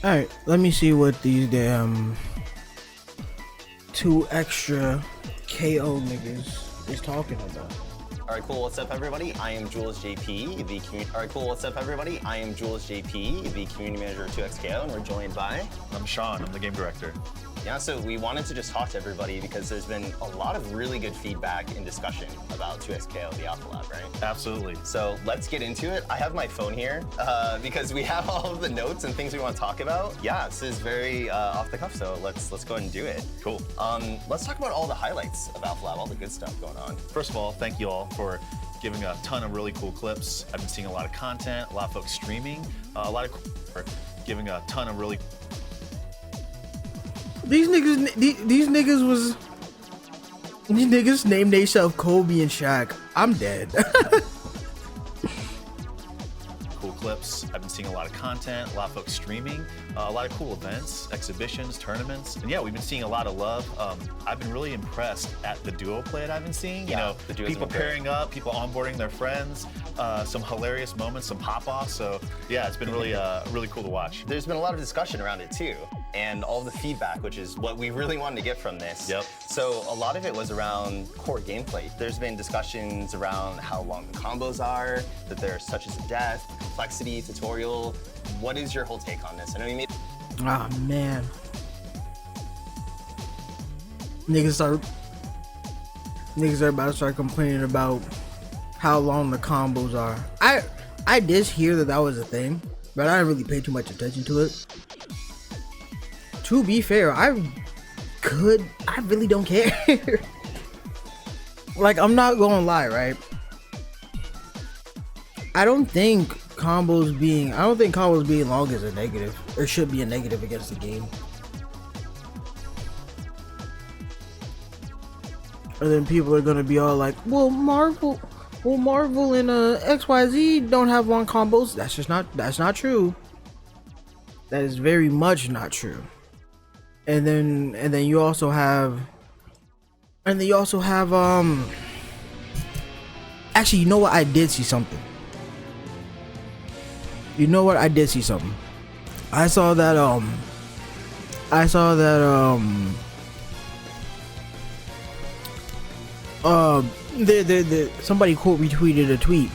Alright, let me see what these damn two extra KO niggas is talking about. Alright, cool. What's up, everybody? I am Jules JP, the community. Alright, cool. What's up, everybody? I am Jules JP, the community manager of 2XKO, and we're joined by. I'm Sean. I'm the game director. Yeah, so we wanted to just talk to everybody because there's been a lot of really good feedback and discussion about 2XKO, the Alpha Lab, right? Absolutely. So let's get into it. I have my phone here because we have all of the notes and things we want to talk about. Yeah, this is very off the cuff, so let's go ahead and do it. Cool. Let's talk about all the highlights of Alpha Lab, all the good stuff going on. First of all, thank you all for giving a ton of really cool clips. I've been seeing a lot of content, a lot of folks streaming, a lot of for giving a ton of really. These niggas named themselves Kobe and Shaq. I'm dead. Cool clips. I've been seeing a lot of content, a lot of folks streaming, a lot of cool events, exhibitions, tournaments, and yeah, we've been seeing a lot of love. I've been really impressed at the duo play that I've been seeing. Yeah, you know, the duos people have been great. pairing up, people onboarding their friends, some hilarious moments, some pop-offs. So yeah, it's been really really cool to watch. There's been a lot of discussion around it too, and all the feedback, which is what we really wanted to get from this. Yep. So a lot of it was around core gameplay. There's been discussions around how long the combos are, that they're such as a death, complexity, tutorial. What is your whole take on this? I know you made. Ah man. Niggas are about to start complaining about how long the combos are. I did hear that was a thing, but I didn't really pay too much attention to it. To be fair, I really don't care. Like, I'm not gonna lie, right? I don't think combos being long is a negative, or should be a negative against the game. And then people are gonna be all like, well, Marvel and XYZ don't have long combos. That's not true. That is very much not true. And then you also have actually, you know what? I did see something. I saw that somebody quote retweeted a tweet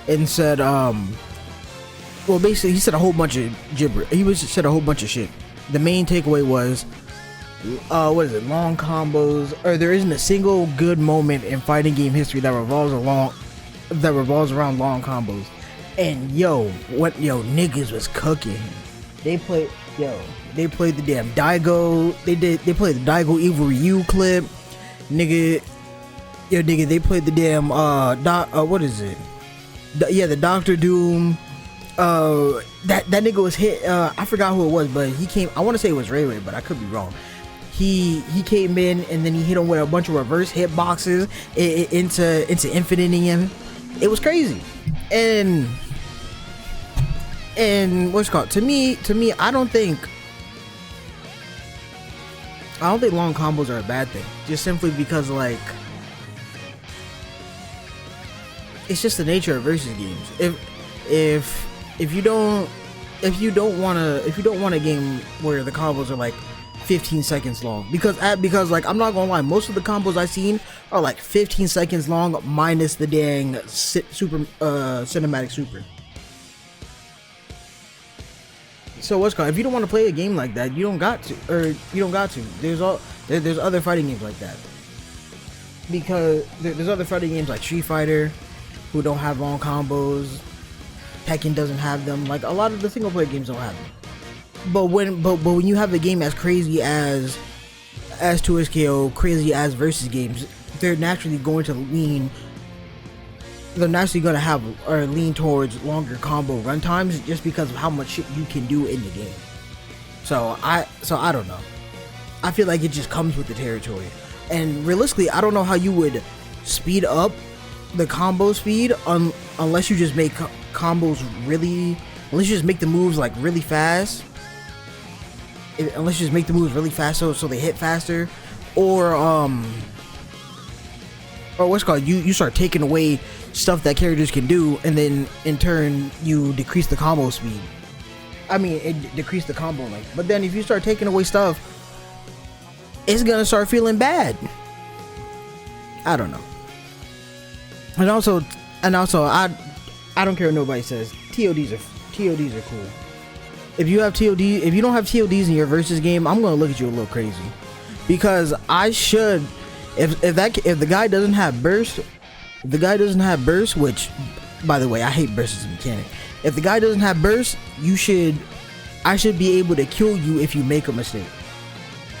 and said well, basically he said a whole bunch of said a whole bunch of shit. The main takeaway was what is it, long combos, or there isn't a single good moment in fighting game history that revolves around long combos. And niggas was cooking. They played the damn Daigo. They played the Daigo Evil Ryu clip. Nigga, they played the damn what is it? The Doctor Doom. That nigga was hit. I forgot who it was, but he came. I want to say it was Ray Ray, but I could be wrong. He came in and then he hit him with a bunch of reverse hitboxes into infiniting him. It was crazy. And what's it called? To me, I don't think long combos are a bad thing. Just simply because, like, it's just the nature of versus games. If you don't want a game where the combos are like 15 seconds long, because like, I'm not gonna lie, most of the combos I've seen are like 15 seconds long minus the dang cinematic super. So what's called, if you don't want to play a game like that, you don't got to. There's other fighting games like that, because there's other fighting games like Street Fighter who don't have long combos. Tekken doesn't have them. Like, a lot of the single player games don't have them. But when you have a game as crazy as 2SKO, crazy as versus games, they're naturally going to lean towards longer combo runtimes, just because of how much shit you can do in the game. So I don't know. I feel like it just comes with the territory. And realistically, I don't know how you would speed up the combo speed unless you just make combos unless you just make the moves like really fast. Unless you just make the moves really fast so they hit faster, or what's it called, you start taking away stuff that characters can do, and then in turn you decrease the combo speed. I mean, it decreased the combo length. But then if you start taking away stuff, it's gonna start feeling bad. I don't know. And also, I don't care what nobody says. TODs are cool. If you don't have TODs in your versus game, I'm gonna look at you a little crazy, because I should. If the guy doesn't have burst, which, by the way, I hate burst as a mechanic. If the guy doesn't have burst, I should be able to kill you if you make a mistake.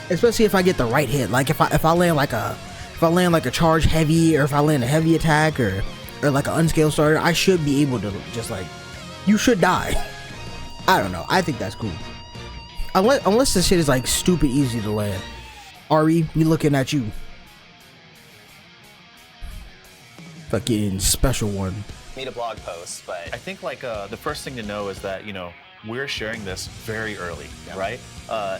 Especially if I get the right hit. Like if I land like a charge heavy, or if I land a heavy attack, or like an unscaled starter, I should be able to just like, you should die. I don't know. I think that's cool. Unless this shit is like stupid easy to land. Ari, we looking at you. Fucking special one. Made a blog post, but I think like the first thing to know is that, we're sharing this very early, right?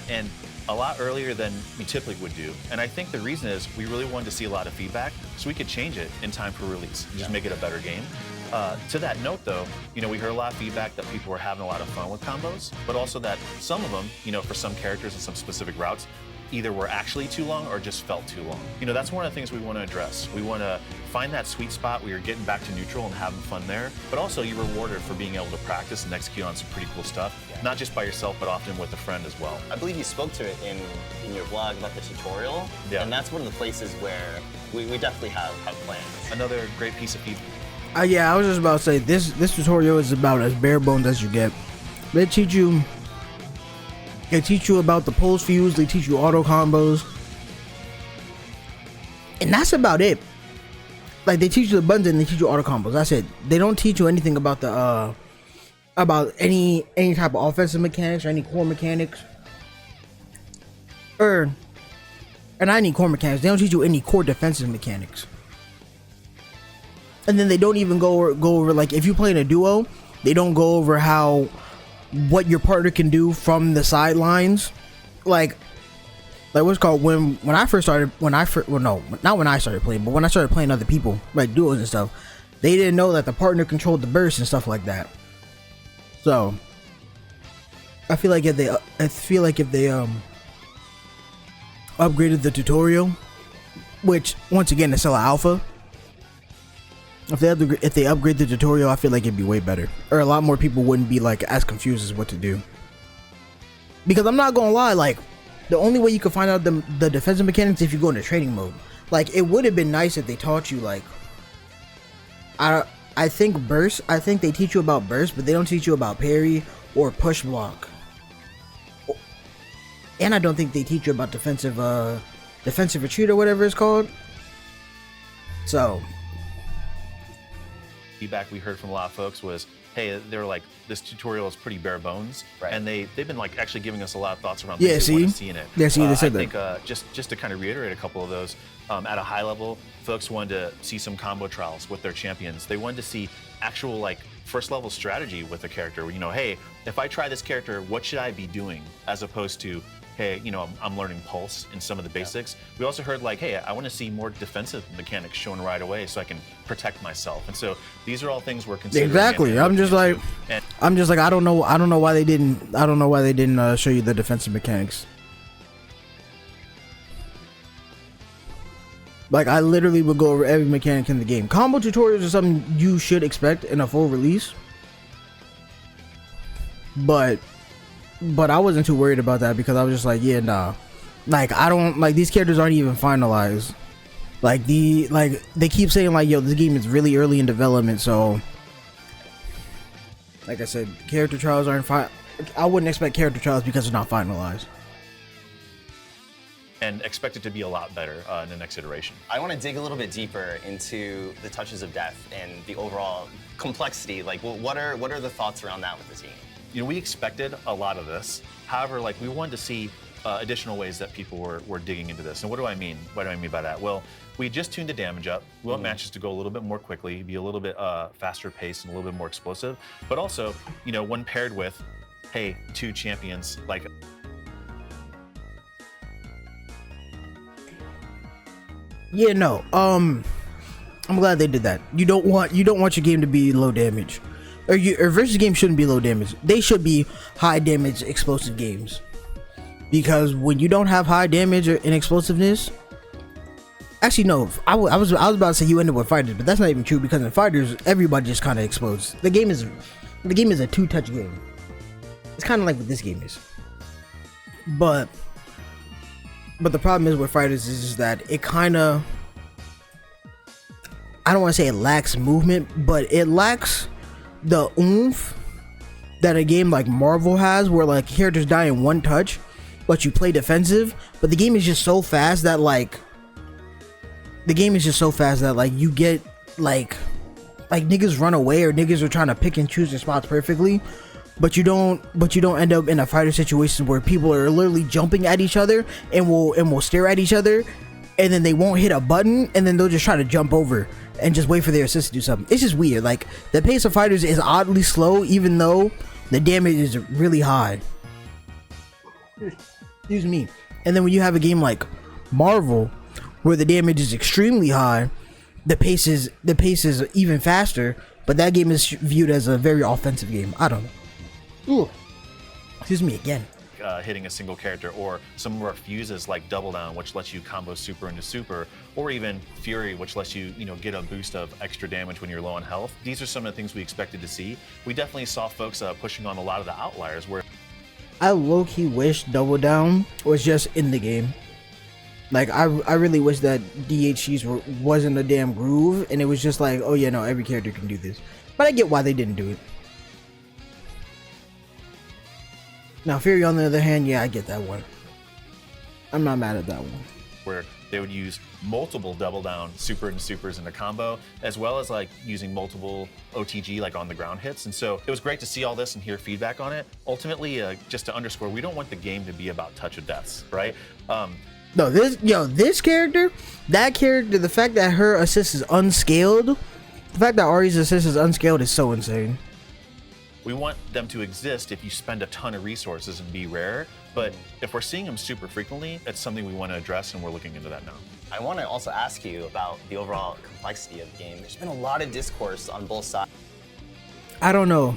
And a lot earlier than we typically would do. And I think the reason is we really wanted to see a lot of feedback so we could change it in time for release, just make it a better game. To that note though, we heard a lot of feedback that people were having a lot of fun with combos, but also that some of them, for some characters and some specific routes, either were actually too long or just felt too long. That's one of the things we want to address. We want to find that sweet spot where you're getting back to neutral and having fun there, but also you're rewarded for being able to practice and execute on some pretty cool stuff, not just by yourself, but often with a friend as well. I believe you spoke to it in your blog about the tutorial, and that's one of the places where we definitely have plans. Another great piece of feedback. Yeah, I was just about to say, this tutorial is about as bare bones as you get. They teach you about the pulse fuse, they teach you auto combos, and that's about it. Like, they teach you the buttons and they teach you auto combos. That's it. They don't teach you anything about the about any type of offensive mechanics or any core mechanics. And not any core mechanics. They don't teach you any core defensive mechanics. And then they don't even go over like, if you play in a duo, they don't go over what your partner can do from the sidelines. Like what's called, when I first started, not when I started playing, but when I started playing other people, like duos and stuff, they didn't know that the partner controlled the burst and stuff like that. So I feel like if they upgraded the tutorial, which once again is still an alpha, if they upgrade the tutorial, I feel like it'd be way better, or a lot more people wouldn't be like as confused as what to do. Because I'm not gonna lie, like, the only way you can find out the defensive mechanics is if you go into training mode. Like, it would have been nice if they taught you, like, I think burst. I think they teach you about burst, but they don't teach you about parry or push block. And I don't think they teach you about defensive retreat or whatever it's called. So feedback we heard from a lot of folks was, hey, they were like, this tutorial is pretty bare bones, and they've been like actually giving us a lot of thoughts around things they want to see in it. Yeah, see, they said I think just to kind of reiterate a couple of those, at a high level, folks wanted to see some combo trials with their champions. They wanted to see actual like first level strategy with a character. Hey, if I try this character, what should I be doing, as opposed to, hey, I'm learning pulse in some of the basics. We also heard like, hey, I want to see more defensive mechanics shown right away so I can protect myself. And so these are all things we're considering. Exactly. I'm just like, I don't know why they didn't show you the defensive mechanics. Like, I literally would go over every mechanic in the game. Combo tutorials are something you should expect in a full release. But I wasn't too worried about that, because I was just like, yeah, nah. Like, I don't, like, these characters aren't even finalized. Like, they keep saying, like, yo, this game is really early in development, so, like I said, character trials aren't I wouldn't expect character trials because they're not finalized. And expect it to be a lot better in the next iteration. I want to dig a little bit deeper into the touches of death and the overall complexity. Like, what are the thoughts around that with the team? We expected a lot of this. However, like, we wanted to see additional ways that people were digging into this. And what do I mean? What do I mean by that? Well, we just tuned the damage up. We want matches to go a little bit more quickly, be a little bit faster paced and a little bit more explosive. But also, when paired with, hey, two champions, like, yeah, no. I'm glad they did that. You don't want your game to be low damage. or versus games shouldn't be low damage. They should be high damage explosive games. Because when you don't have high damage and explosiveness, actually no, I was about to say you end up with fighters, but that's not even true because in fighters everybody just kind of explodes. The game is a two-touch game. It's kind of like what this game is. But the problem is with fighters is that it kind of, I don't want to say it lacks movement, but it lacks the oomph that a game like Marvel has, where like characters die in one touch, but you play defensive. But the game is just so fast that like you get like niggas run away, or niggas are trying to pick and choose their spots perfectly. But you don't end up in a fighter situation where people are literally jumping at each other and will stare at each other, and then they won't hit a button, and then they'll just try to jump over and just wait for their assist to do something. It's just weird. Like, the pace of fighters is oddly slow, even though the damage is really high. Excuse me. And then when you have a game like Marvel, where the damage is extremely high, the pace is even faster, but that game is viewed as a very offensive game. I don't know. Ooh. Excuse me again. Hitting a single character, or some more fuses like Double Down, which lets you combo super into super, or even Fury, which lets you get a boost of extra damage when you're low on health. These are some of the things we expected to see. We definitely saw folks pushing on a lot of the outliers where I low-key wish Double Down was just in the game. Like, I really wish that DHCs wasn't a damn groove, and it was just like, oh yeah, no, every character can do this. But I get why they didn't do it. Now, Fury, on the other hand, yeah, I get that one. I'm not mad at that one. Where they would use multiple Double Down super and supers in a combo, as well as like using multiple OTG like on the ground hits. And so it was great to see all this and hear feedback on it. Ultimately, just to underscore, we don't want the game to be about touch of deaths, right? No, this character, that character, the fact that her assist is unscaled, the fact that Ari's assist is unscaled is so insane. We want them to exist if you spend a ton of resources and be rare, but if we're seeing them super frequently, it's something we want to address, and we're looking into that now. I want to also ask you about the overall complexity of the game. There's been a lot of discourse on both sides. I don't know.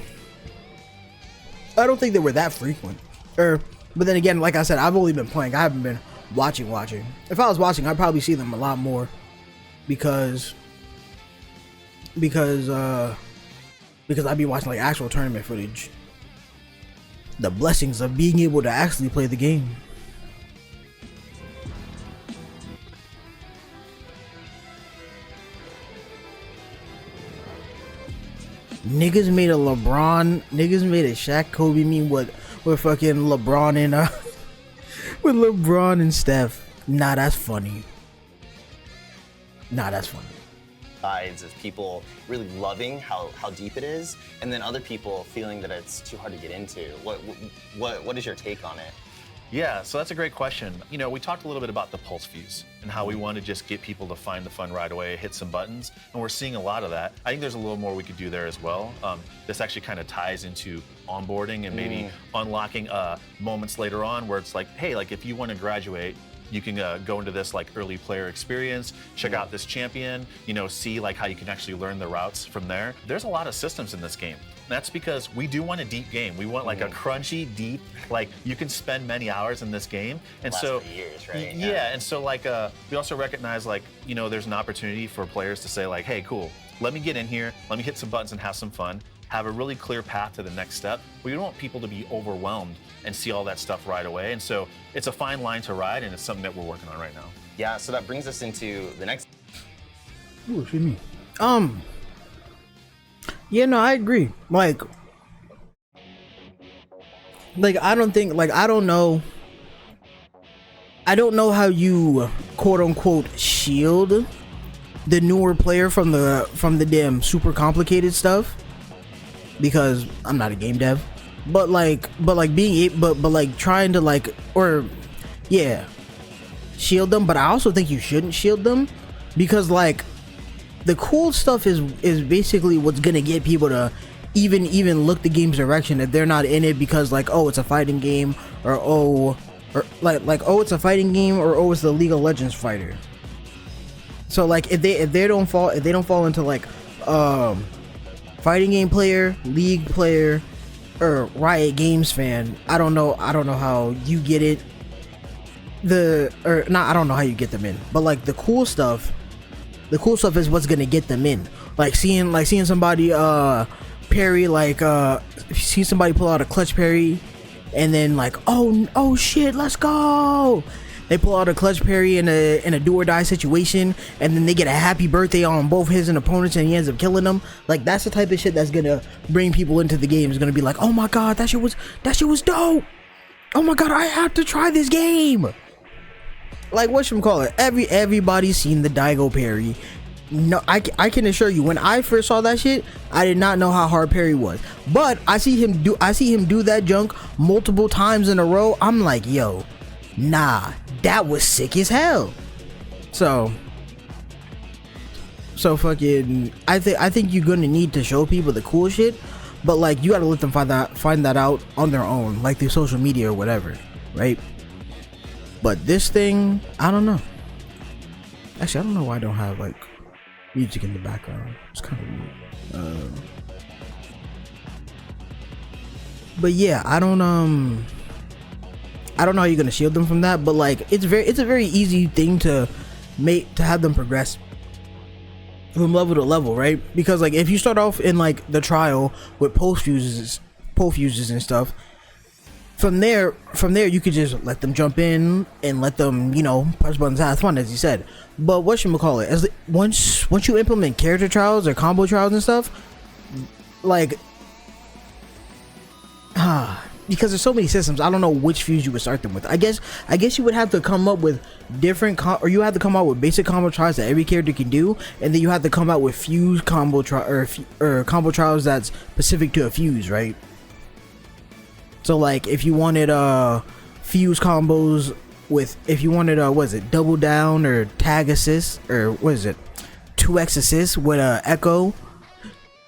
I don't think they were that frequent. But then again, like I said, I've only been playing. I haven't been watching. If I was watching, I'd probably see them a lot more, because I'd be watching like actual tournament footage. The blessings of being able to actually play the game. Niggas made a Shaq Kobe meme with fucking LeBron and with LeBron and Steph. Nah, that's funny. Sides of people really loving how deep it is, and then other people feeling that it's too hard to get into. What is your take on it? Yeah, so that's a great question. We talked a little bit about the pulse fuse and how we want to just get people to find the fun right away, hit some buttons, and we're seeing a lot of that. I think there's a little more we could do there as well. This actually kind of ties into onboarding and maybe unlocking moments later on where it's like, hey, like if you want to graduate, you can go into this like early player experience, check out this champion, see like how you can actually learn the routes from there. There's a lot of systems in this game. That's because we do want a deep game. We want like a crunchy, deep, like you can spend many hours in this game. And so years, right? Yeah, and so like we also recognize like, there's an opportunity for players to say like, hey, cool, let me get in here, let me hit some buttons and have some fun. Have a really clear path to the next step. We don't want people to be overwhelmed and see all that stuff right away. And so it's a fine line to ride, and it's something that we're working on right now. Yeah, so that brings us into the next. Ooh, excuse me. Yeah, no, I agree. Like I don't know how you quote unquote shield the newer player from the damn super complicated stuff, because I'm not a game dev. But trying to shield them. But I also think you shouldn't shield them, because like the cool stuff is basically what's gonna get people to even look the game's direction if they're not in it, because like, oh, it's a fighting game, or it's a fighting game, or it's the League of Legends fighter. So like if they don't fall into like fighting game player, League player, or Riot Games fan, I don't know how you get it. I don't know how you get them in, but like the cool stuff is what's gonna get them in. Like seeing somebody parry, like see somebody pull out a clutch parry, and then like oh shit, let's go. They pull out a clutch parry in a do or die situation, and then they get a happy birthday on both his and opponents, and he ends up killing them. Like that's the type of shit that's gonna bring people into the game. It's gonna be like, oh my god, that shit was dope. Oh my god, I have to try this game. Like whatchamacallit, everybody's seen the Daigo parry. No, I can assure you, when I first saw that shit, I did not know how hard parry was. But I see him do that junk multiple times in a row. I'm like, yo, nah, that was sick as hell. So fucking, I think you're gonna need to show people the cool shit, but like you gotta let them find that out on their own, like through social media or whatever, right? But this thing, I don't know. Actually, I don't know why I don't have like music in the background. It's kind of weird. But yeah, I don't know how you're gonna shield them from that. But like, it's a very easy thing to have them progress from level to level, right? Because like if you start off in like the trial with pole fuses and stuff, from there you could just let them jump in and let them, you know, press buttons, have fun, as you said. But whatchamacallit, as once you implement character trials or combo trials and stuff, like because there's so many systems, I don't know which fuse you would start them with. I guess you would have to come up with different or you have to come out with basic combo trials that every character can do, and then you have to come out with fuse combo or combo trials that's specific to a fuse, right? So like if you wanted fuse combos with, if you wanted double down or tag assist, or 2x assist with Echo,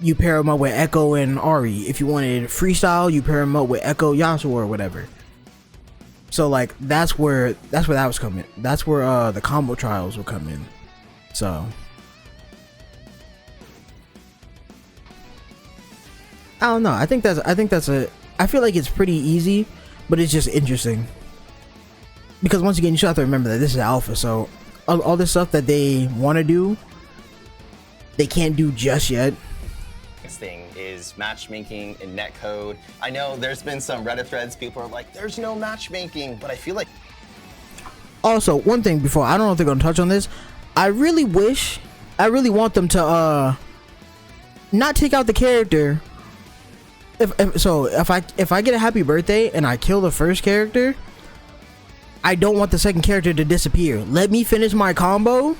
you pair them up with Echo and Ari. If you wanted freestyle, you pair them up with Echo Yasuo or whatever. So like that's where that was coming. That's where the combo trials will come in. So I don't know. I think I feel like it's pretty easy, but it's just interesting. Because once again, you should have to remember that this is alpha, so all this stuff that they want to do, they can't do just yet. Next thing is matchmaking in netcode. I know there's been some Reddit threads, people are like, there's no matchmaking, but I feel like... Also, one thing before, I don't know if they're going to touch on this, I really want them to not take out the character. If I get a happy birthday and I kill the first character, I don't want the second character to disappear. Let me finish my combo,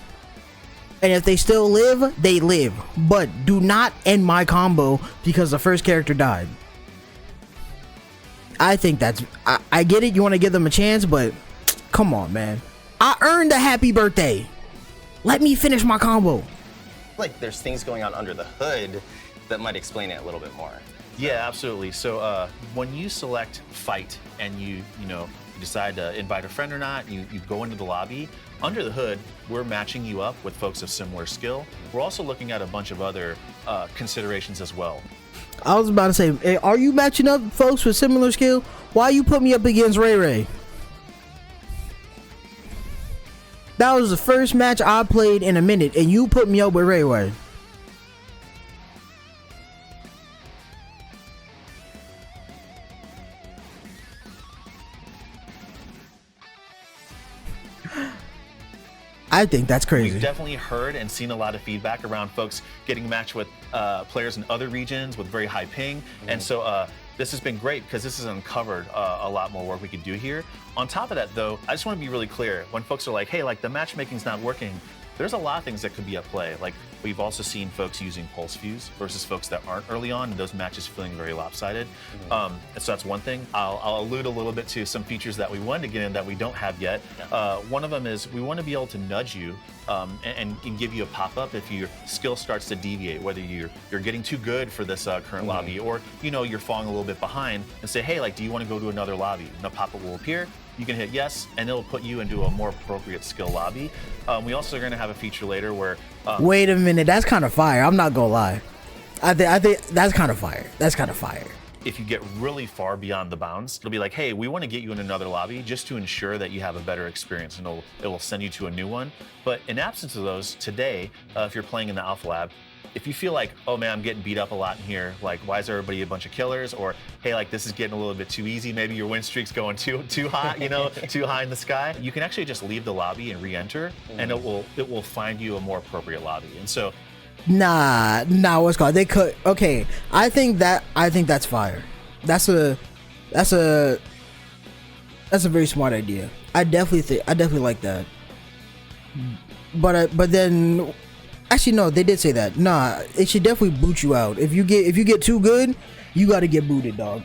and if they still live, they live. But do not end my combo because the first character died. I think that's... I get it, you want to give them a chance, but come on, man. I earned a happy birthday. Let me finish my combo. Like there's things going on under the hood that might explain it a little bit more. Yeah, absolutely. So when you select fight and you decide to invite a friend or not, you go into the lobby, under the hood, we're matching you up with folks of similar skill. We're also looking at a bunch of other considerations as well. I was about to say, hey, are you matching up folks with similar skill? Why you put me up against Ray Ray? That was the first match I played in a minute, and you put me up with Ray Ray. I think that's crazy. We've definitely heard and seen a lot of feedback around folks getting matched with players in other regions with very high ping. And so this has been great because this has uncovered a lot more work we could do here. On top of that, though, I just want to be really clear. When folks are like, hey, like the matchmaking's not working, there's a lot of things that could be at play. Like we've also seen folks using pulse fuse versus folks that aren't early on, and those matches feeling very lopsided. And so that's one thing. I'll allude a little bit to some features that we wanted to get in that we don't have yet. One of them is we want to be able to nudge you and give you a pop-up if your skill starts to deviate, whether you're getting too good for this current lobby, or you're falling a little bit behind, and say, hey, like, do you want to go to another lobby? And a pop-up will appear. You can hit yes, and it'll put you into a more appropriate skill lobby. We also are going to have a feature later where... Wait a minute, that's kind of fire. I'm not going to lie. I think that's kind of fire. That's kind of fire. If you get really far beyond the bounds, it'll be like, hey, we want to get you in another lobby just to ensure that you have a better experience, and it will send you to a new one. But in absence of those, today, if you're playing in the Alpha Lab, if you feel like, oh man, I'm getting beat up a lot in here, like why is everybody a bunch of killers? Or hey, like this is getting a little bit too easy, maybe your win streak's going too high, too high in the sky. You can actually just leave the lobby and re-enter, and it will find you a more appropriate lobby. And so Nah, what's called? They could. Okay, I think that's fire. That's a very smart idea. I definitely like that. But then, actually no, they did say that. Nah, it should definitely boot you out. If you get too good, you got to get booted, dog.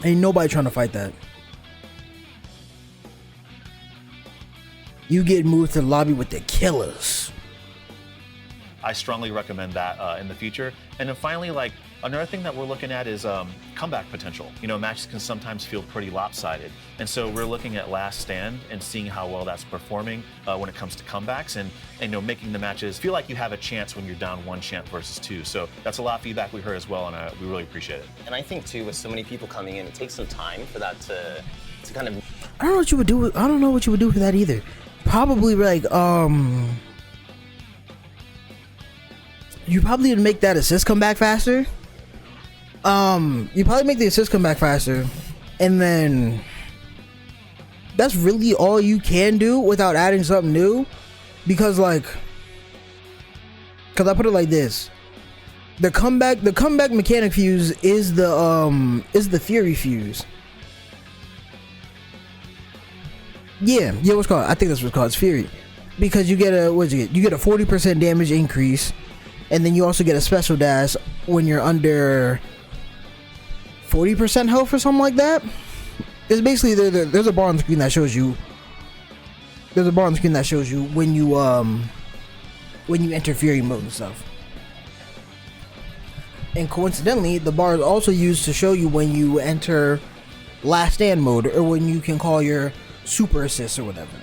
Ain't nobody trying to fight that. You get moved to the lobby with the killers. I strongly recommend that in the future. And then finally, like another thing that we're looking at is comeback potential. Matches can sometimes feel pretty lopsided. And so we're looking at Last Stand and seeing how well that's performing when it comes to comebacks and making the matches feel like you have a chance when you're down 1 champ versus 2. So that's a lot of feedback we heard as well, and we really appreciate it. And I think too, with so many people coming in, it takes some time for that to kind of. I don't know what you would do. I don't know what you would do for that either. Probably like you probably would make that assist come back faster. You probably make the assist come back faster, and then that's really all you can do without adding something new. Because I put it like this: the comeback mechanic fuse is the Fury fuse. Yeah, what's called? I think that's what's called. It's Fury, because you get a You get a 40% damage increase, and then you also get a special dash when you're under 40% health or something like that. It's basically there's a bar on the screen that shows you. There's a bar on the screen that shows you when you enter Fury mode and stuff. And coincidentally, the bar is also used to show you when you enter Last Stand mode, or when you can call your super assist or whatever.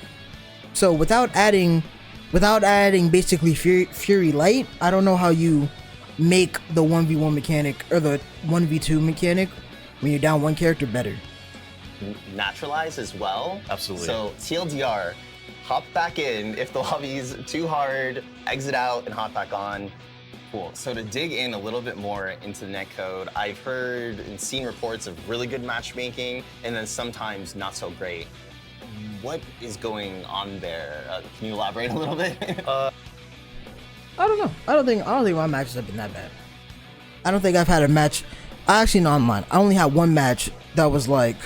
So without adding basically Fury Light, I don't know how you make the 1v1 mechanic or the 1v2 mechanic when you're down one character better. Naturalize as well. Absolutely. So TLDR, hop back in if the lobby's too hard, exit out and hop back on. Cool. So to dig in a little bit more into the netcode, I've heard and seen reports of really good matchmaking and then sometimes not so great. What is going on there? Can you elaborate a little bit? I don't know. I don't think my matches have been that bad. I don't think I've had a match. Actually, no, I'm lying. I only had one match that was like,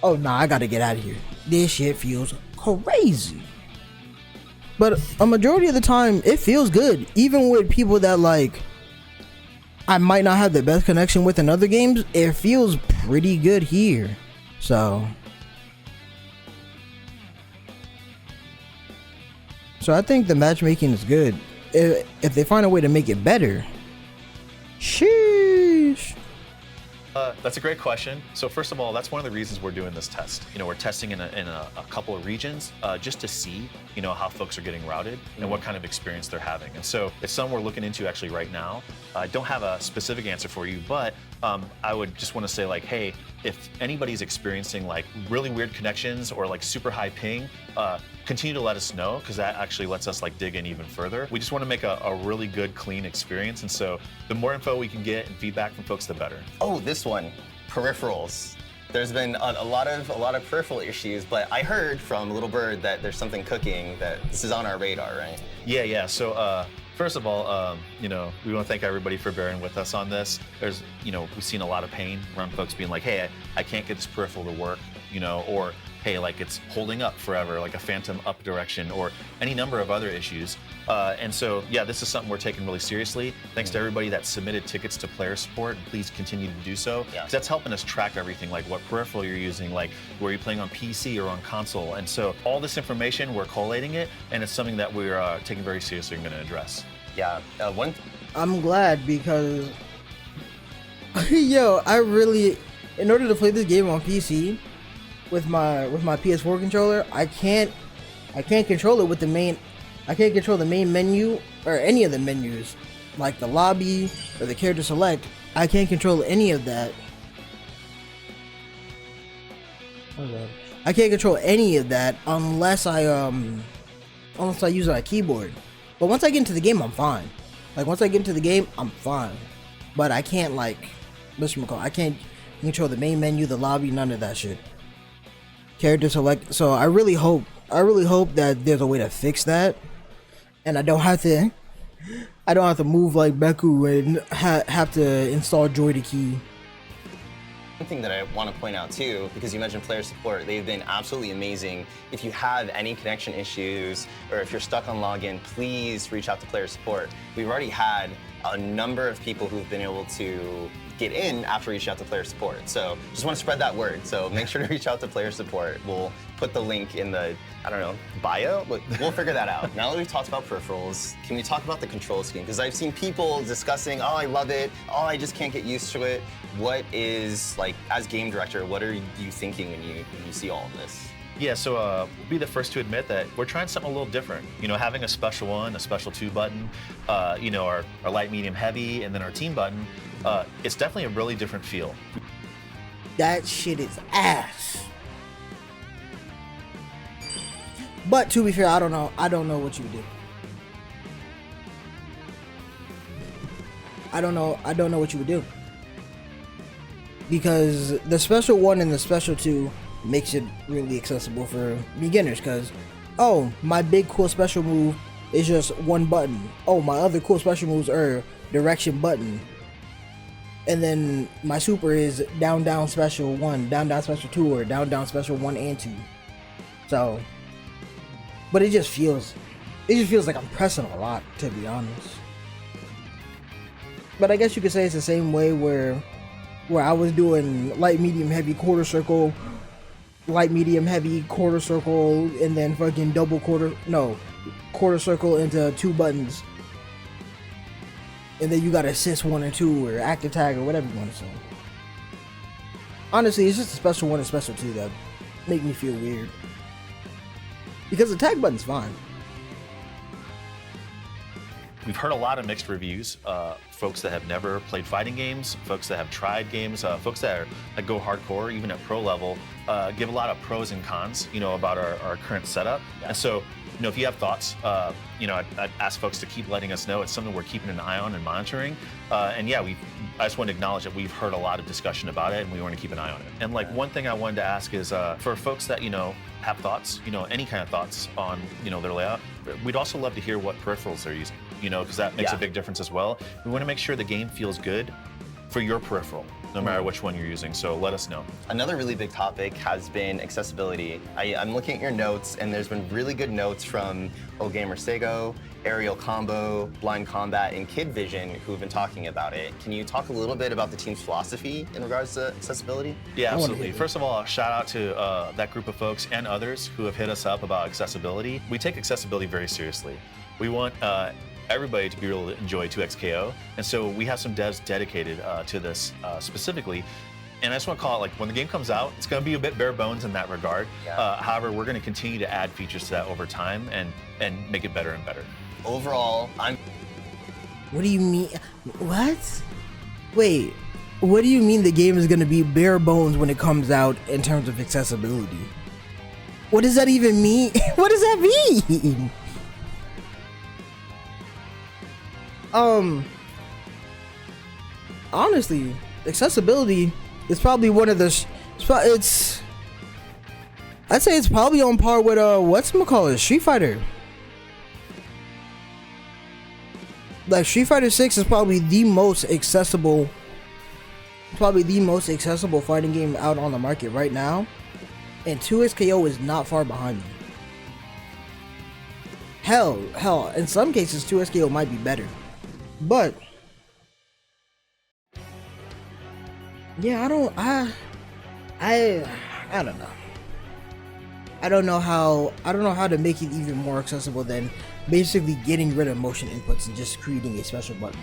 oh nah, I gotta get out of here. This shit feels crazy. But a majority of the time, it feels good. Even with people that I might not have the best connection with in other games, it feels pretty good here. So I think the matchmaking is good. If they find a way to make it better, sheesh. That's a great question. So first of all, that's one of the reasons we're doing this test. We're testing in a couple of regions just to see, how folks are getting routed and what kind of experience they're having. And so it's something we're looking into actually right now. I don't have a specific answer for you, but I would just want to say hey, if anybody's experiencing really weird connections or super high ping, continue to let us know, because that actually lets us dig in even further. We just want to make a really good, clean experience. And so the more info we can get and feedback from folks, the better. Oh, this one, peripherals. There's been a lot of peripheral issues, but I heard from Little Bird that there's something cooking, that this is on our radar, right? Yeah. So first of all, we want to thank everybody for bearing with us on this. There's, we've seen a lot of pain around folks being like, hey, I can't get this peripheral to work, or hey, it's holding up forever, like a phantom up direction, or any number of other issues. And so, yeah, this is something we're taking really seriously. Thanks to everybody that submitted tickets to player support. Please continue to do so, because that's helping us track everything, like what peripheral you're using, where you're playing on PC or on console. And so all this information, we're collating it, and it's something that we're taking very seriously and going to address. Yeah, I'm glad, because, yo, in order to play this game on PC, with my PS4 controller, I can't control it with the main I can't control the main menu or any of the menus, like the lobby or the character select. I can't control any of that. I can't control any of that unless I use a keyboard. But once I get into the game, I'm fine. Like once I get into the game, I'm fine. But I can't I can't control the main menu, the lobby, none of that shit. Character select. So I really hope that there's a way to fix that, and I don't have to move like Beku and have to install Joy to Key. One thing that I want to point out too, because you mentioned player support, they've been absolutely amazing. If you have any connection issues or if you're stuck on login, please reach out to player support. We've already had a number of people who've been able to get in after reaching out to player support. So just want to spread that word. So make sure to reach out to player support. We'll put the link in the, I don't know, bio, but we'll figure that out. Now that we've talked about peripherals, can we talk about the control scheme? Because I've seen people discussing, oh, I love it. Oh, I just can't get used to it. What is, like, as game director, what are you thinking when you see all of this? Yeah, so we'll be the first to admit that we're trying something a little different. You know, having a special 1, a special 2 button, you know, our light, medium, heavy, and then our team button, it's definitely a really different feel. That shit is ass. But to be fair, I don't know what you would do. I don't know what you would do. Because the special 1 and the special 2 makes it really accessible for beginners, because oh, my big cool special move is just 1 button. Oh, my other cool special moves are direction button. And then my super is down down special 1, down down special 2, or down down special 1 and 2. So, but it just feels like I'm pressing a lot, to be honest. But I guess you could say it's the same way where I was doing light, medium, heavy, quarter circle, light, medium, heavy, quarter circle, and then fucking quarter circle into 2 buttons. And then you got assist 1 and 2, or active tag, or whatever you want to say. Honestly, it's just a special 1 and special 2 that make me feel weird. Because the tag button's fine. We've heard a lot of mixed reviews. Folks that have never played fighting games, folks that have tried games, folks that go hardcore, even at pro level, give a lot of pros and cons, you know, about our current setup. Yeah. And so, you know, if you have thoughts, you know, I'd ask folks to keep letting us know. It's something we're keeping an eye on and monitoring. And yeah, I just want to acknowledge that we've heard a lot of discussion about it, and we want to keep an eye on it. And like one thing I wanted to ask is for folks that, you know, have thoughts, you know, any kind of thoughts on, you know, their layout, we'd also love to hear what peripherals they're using, you know, because that makes a big difference as well. We want to make sure the game feels good for your peripheral, no matter which one you're using, so let us know. Another really big topic has been accessibility. I'm looking at your notes, and there's been really good notes from OGamer Sego, Aerial Combo, Blind Combat, and Kid Vision who've been talking about it. Can you talk a little bit about the team's philosophy in regards to accessibility? Yeah, absolutely. First of all, shout out to that group of folks and others who have hit us up about accessibility. We take accessibility very seriously. We want everybody to be able to enjoy 2XKO, and so we have some devs dedicated to this specifically. And I just want to call it, like, when the game comes out, it's going to be a bit bare bones in that regard. Yeah. However, we're going to continue to add features to that over time and make it better and better. Overall, What do you mean? What? Wait, what do you mean the game is going to be bare bones when it comes out in terms of accessibility? What does that even mean? What does that mean? Honestly, accessibility is probably one of the I'd say it's probably on par with whatchamacallit, Street Fighter. Like, Street Fighter 6 is probably the most accessible fighting game out on the market right now, and 2XKO is not far behind them. Hell, in some cases 2XKO might be better. But yeah, I don't know. I don't know how to make it even more accessible than basically getting rid of motion inputs and just creating a special button.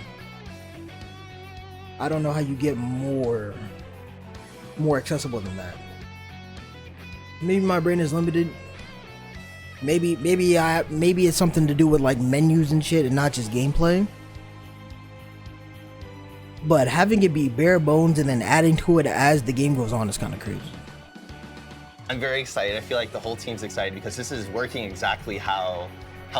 I don't know how you get more accessible than that. Maybe my brain is limited, maybe it's something to do with like menus and shit and not just gameplay. But having it be bare bones and then adding to it as the game goes on is kind of crazy. I'm very excited. I feel like the whole team's excited because this is working exactly how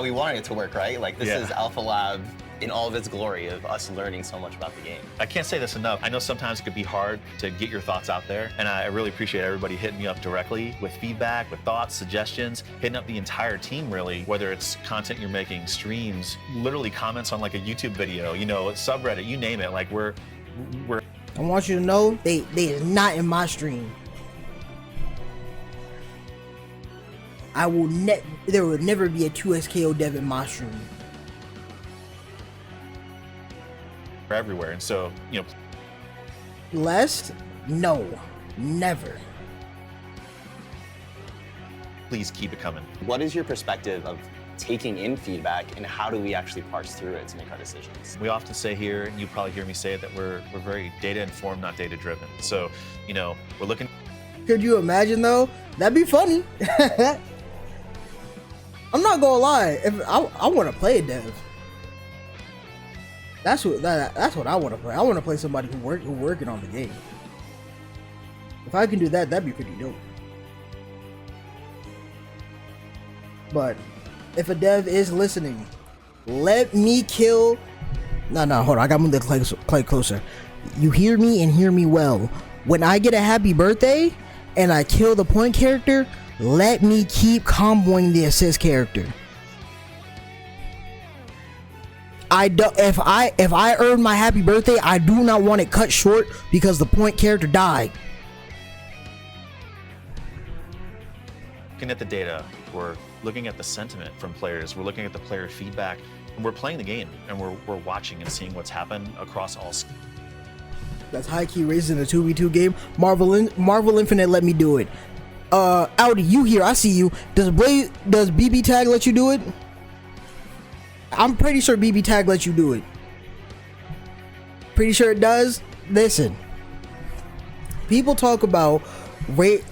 we wanted it to work, right? Like this is Alpha Lab in all of its glory of us learning so much about the game. I can't say this enough. I know sometimes it could be hard to get your thoughts out there, and I really appreciate everybody hitting me up directly with feedback, with thoughts, suggestions, hitting up the entire team really, whether it's content you're making, streams, literally comments on like a YouTube video, you know, subreddit, you name it. Like we're I want you to know they is not in my stream. There will never be a 2SKO dev in my stream. everywhere. And so, you know, Lest? No, never. please keep it coming. What is your perspective of taking in feedback and how do we actually parse through it to make our decisions? We often say here, and you probably hear me say it, that we're very data informed, not data driven. So, you know, we're looking. Could you imagine though? That'd be funny. I'm not gonna lie. If I want to play a dev. That's what I want to play. I want to play somebody who working on the game. If I can do that, that'd be pretty dope. But if a dev is listening, let me kill. No, hold on. I got to move the clay closer. You hear me and hear me well. When I get a happy birthday and I kill the point character, let me keep comboing the assist character. If I earn my happy birthday, I do not want it cut short because the point character died. Looking at the data, we're looking at the sentiment from players, we're looking at the player feedback, and we're playing the game, and we're watching and seeing what's happened across all. That's high key raising a 2v2 game. Marvel Infinite let me do it. Audi, you here? I see you. Does BB Tag let you do it? I'm pretty sure BB Tag lets you do it. Pretty sure it does. Listen, people talk about rate.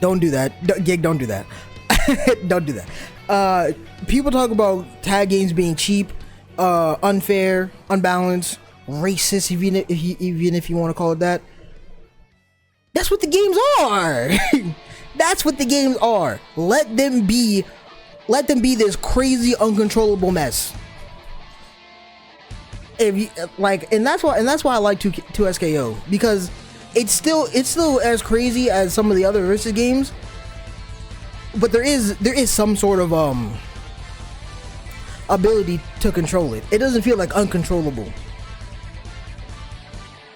Don't do that. Gig, don't do that. Don't do that. People talk about tag games being cheap, unfair, unbalanced, racist, even if you want to call it that. That's what the games are. That's what the games are. Let them be this crazy, uncontrollable mess. If you like, and that's why I like 2SKO, because it's still as crazy as some of the other versus games, but there is some sort of ability to control it. It doesn't feel like uncontrollable.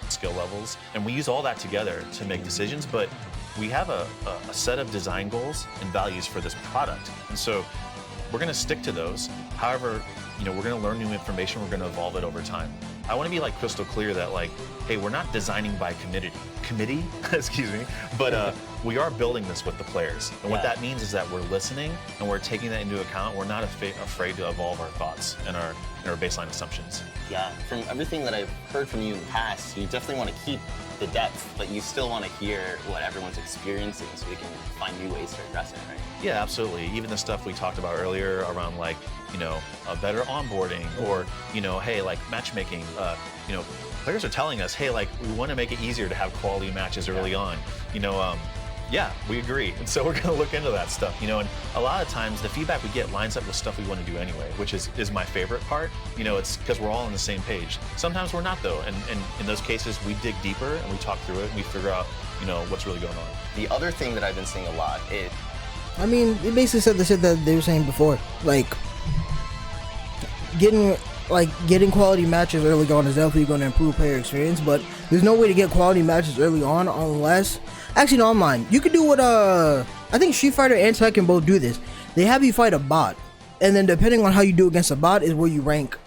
Skill levels, and we use all that together to make decisions, but we have a set of design goals and values for this product, and so we're going to stick to those. However, you know, we're going to learn new information, we're going to evolve it over time. I want to be like crystal clear that, like, hey, we're not designing by committee excuse me, but we are building this with the players, and what that means is that we're listening and we're taking that into account. We're not afraid to evolve our thoughts and our baseline assumptions. Yeah, from everything that I've heard from you in the past, you definitely want to keep the depth, but you still want to hear what everyone's experiencing so we can find new ways to address it, right? Yeah, absolutely. Even the stuff we talked about earlier around, like, you know, a better onboarding, or, you know, hey, like matchmaking, you know, players are telling us, hey, like, we want to make it easier to have quality matches early on. You know, yeah, we agree. And so we're going to look into that stuff, you know, and a lot of times the feedback we get lines up with stuff we want to do anyway, which is my favorite part. You know, it's because we're all on the same page. Sometimes we're not, though, and in those cases, we dig deeper and we talk through it and we figure out, you know, what's really going on. The other thing that I've been seeing a lot is, I mean, it basically said the shit that they were saying before. Like, getting quality matches early on is definitely going to improve player experience, but there's no way to get quality matches early on unless... Actually, no, I'm lying. You could do what, I think Street Fighter and Tekken both do this. They have you fight a bot, and then depending on how you do against a bot is where you rank,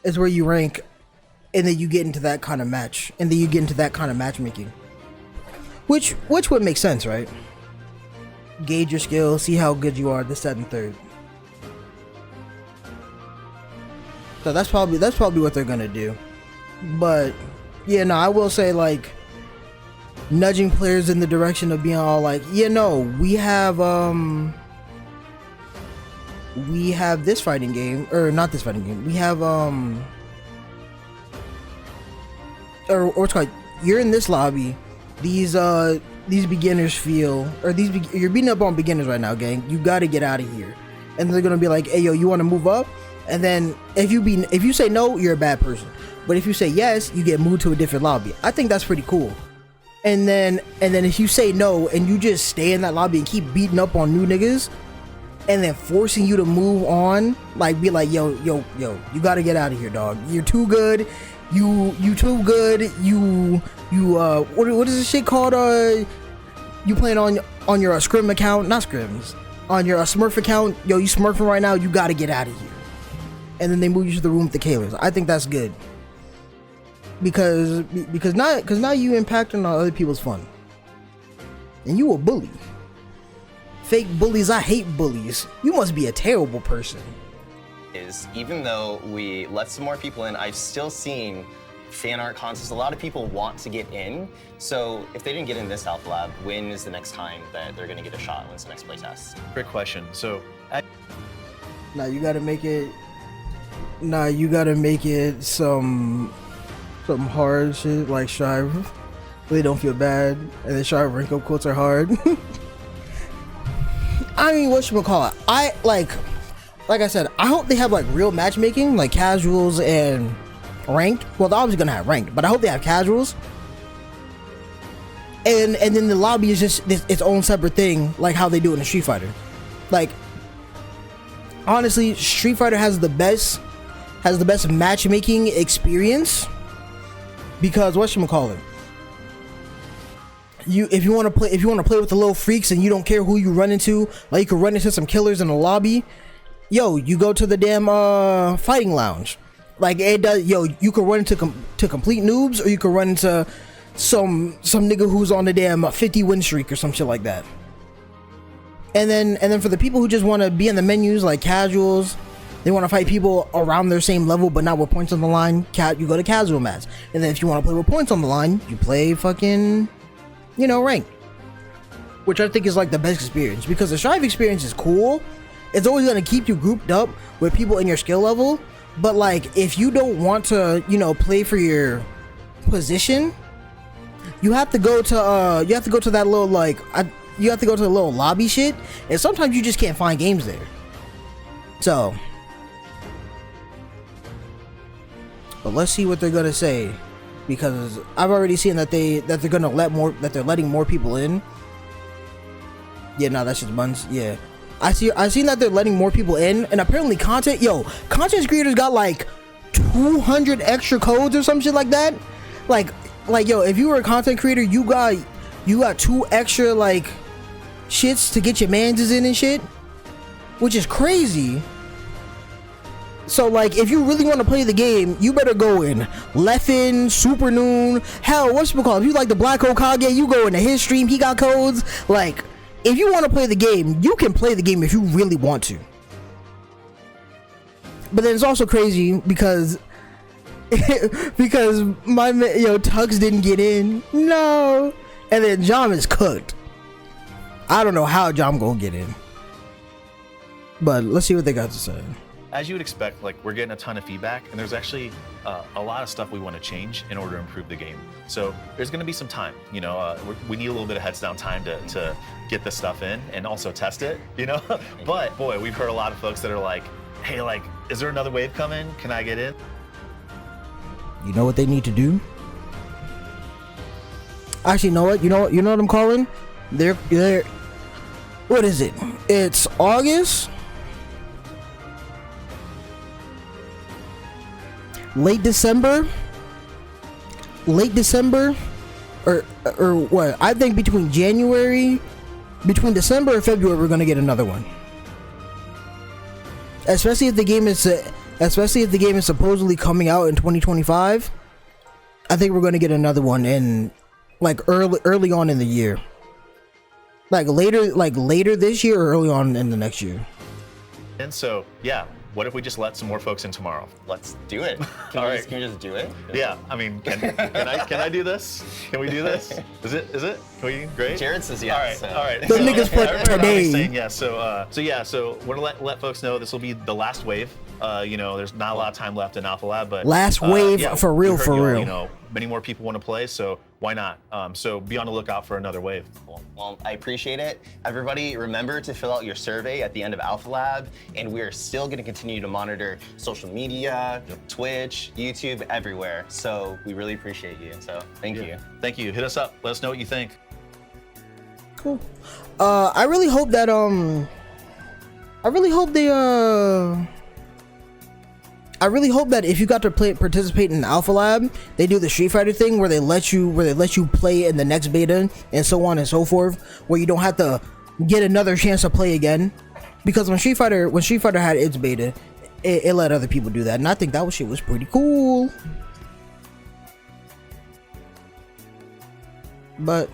and then you get into that kind of match, and then you get into that kind of matchmaking. Which would make sense, right? Gauge your skill, see how good you are, this, that, and third. So that's probably what they're gonna do. But yeah, no, I will say, like, nudging players in the direction of being all like, yeah, no, we have we have this fighting game, or not this fighting game. We have or what's called. You're in this lobby. These beginners feel, or you're beating up on beginners right now, gang. You got to get out of here. And they're gonna be like, hey yo, you want to move up? And then if you say no, you're a bad person. But if you say yes, you get moved to a different lobby. I think that's pretty cool. And then if you say no and you just stay in that lobby and keep beating up on new niggas, and then forcing you to move on, like be like, yo, you gotta get out of here, dog. You're too good. You too good. What is this shit called? You playing on your Scrim account, not Scrims, on your Smurf account. Yo, you smurfing right now. You gotta get out of here. And then they move you to the room with the Kaylers. I think that's good. Because now you impacting on other people's fun. And you a bully. Fake bullies, I hate bullies. You must be a terrible person. Is even though we let some more people in, I've still seen fan art contests. A lot of people want to get in. So if they didn't get in this Alpha Lab, when is the next time that they're gonna get a shot? When's the next playtest? Great question. So Now you gotta make it some hard shit like Shive. They don't feel bad, and then Shive rank up quotes are hard. I mean, whatchamacallit? Like I said, I hope they have like real matchmaking, like casuals and ranked. Well, they're obviously gonna have ranked, but I hope they have casuals. And then the lobby is just its own separate thing, like how they do it in Street Fighter. Like, honestly, Street Fighter has the best matchmaking experience, because whatchamacallit? If you want to play with the little freaks and you don't care who you run into, like you can run into some killers in the lobby, yo, you go to the damn fighting lounge. Like it does, yo, you can run into complete noobs, or you can run into some nigga who's on the damn 50 win streak or some shit like that. And then for the people who just want to be in the menus, like casuals, they want to fight people around their same level but not with points on the line, you go to casual mats. And then if you want to play with points on the line, you play fucking, ranked. Which I think is like the best experience, because the Strive experience is cool. It's always going to keep you grouped up with people in your skill level. But like, if you don't want to, play for your position, you have to go to that little you have to go to the little lobby shit, and sometimes you just can't find games there. So, but let's see what they're gonna say, because I've already seen that they're letting more people in. Yeah, no, that's just buns. Yeah, I've seen that they're letting more people in, and apparently content creators got like 200 extra codes or some shit like that. Like yo, if you were a content creator, you got 2 extra like shits to get your manses in and shit, which is crazy. So like, if you really want to play the game, you better go in Leffen, Super Noon, hell, whatchamacallit, if you like the Black Hokage, you go into his stream, he got codes. Like, if you want to play the game, you can play the game if you really want to. But then it's also crazy because my Tux didn't get in. No. And then Jom is cooked. I don't know how Jom gonna get in. But let's see what they got to say. As you would expect, like, we're getting a ton of feedback, and there's actually a lot of stuff we want to change in order to improve the game. So there's going to be some time, we need a little bit of heads down time to get this stuff in and also test it, But boy, we've heard a lot of folks that are like, hey, like, is there another wave coming? Can I get in? You know what they need to do? Actually, you know what I'm calling? They're what is it? It's August. Late December, or what? I think between December and February, we're gonna get another one. Especially if the game is supposedly coming out in 2025. I think we're gonna get another one in like early on in the year, like later this year or early on in the next year. And so, yeah, what if we just let some more folks in tomorrow? Let's do it. All right. Can we just do it? Yeah, I mean, can I do this? Can we do this? Is it? Can we? Great. Jared says yes. All right. The niggas put Everybody today. saying yes. So we're gonna let folks know this will be the last wave. There's not a lot of time left in Alpha Lab, but Last wave for real, we heard for real. You know, many more people want to play, so why not? So be on the lookout for another wave. Well, I appreciate it. Everybody, remember to fill out your survey at the end of Alpha Lab, and we are still going to continue to monitor social media, Twitch, YouTube, everywhere. So we really appreciate you. So thank you. Thank you. Hit us up. Let us know what you think. Cool. I really hope that I really hope that if you got to participate in Alpha Lab, they do the Street Fighter thing where they let you play in the next beta and so on and so forth, where you don't have to get another chance to play again. Because when Street Fighter had its beta, it let other people do that, and I think that shit was pretty cool. But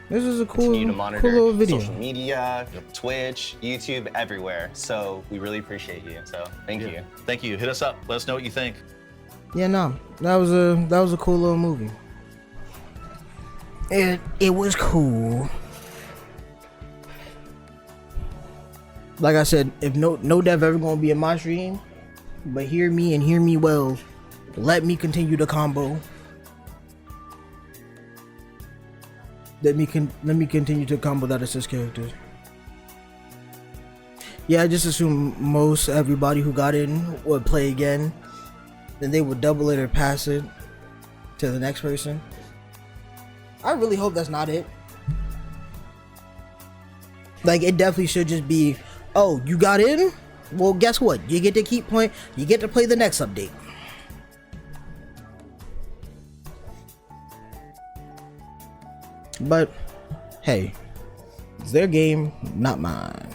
this is a cool little video. Social media, Twitch, YouTube, everywhere. So we really appreciate you. So thank you. Thank you. Hit us up. Let us know what you think. That was a cool little movie. It was cool. Like I said, if no dev ever gonna be in my stream, but hear me and hear me well. Let me continue the combo. Let me continue to combo that assist characters. Yeah, I just assume most everybody who got in would play again. Then they would double it or pass it to the next person. I really hope that's not it. Like, it definitely should just be, oh, you got in? Well, guess what? You get to keep playing. You get to play the next update. But hey, it's their game, not mine.